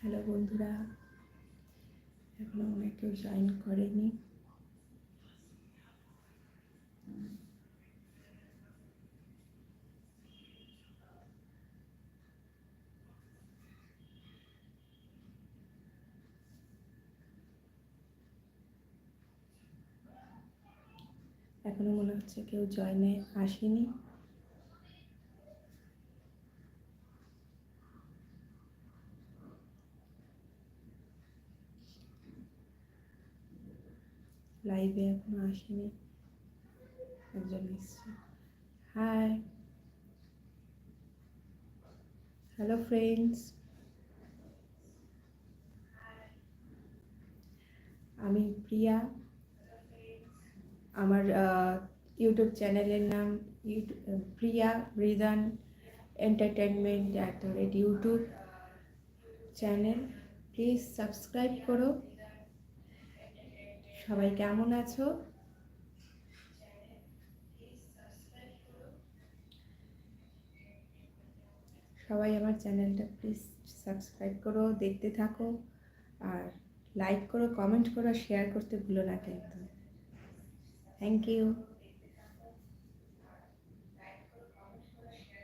Hello বন্ধুরা, এখনো মনে কেউ জয়েন করেনি। এখনো মনে হচ্ছে কেউ জয়েনে আসেনি। লাইভে এখনো আসেনি, একজন এসছে। হাই, হ্যালো ফ্রেন্ডস, আমি প্রিয়া। আমার ইউটিউব চ্যানেলের নাম Priya Mridan entertainment YouTube channel. Please subscribe করো। সবাই কেমন আছো? সবাই আমার চ্যানেলটা প্লিজ সাবস্ক্রাইব করো, দেখতে থাকো, আর লাইক করো, কমেন্ট করো, শেয়ার করতে ভুলো না কিন্তু। Thank you.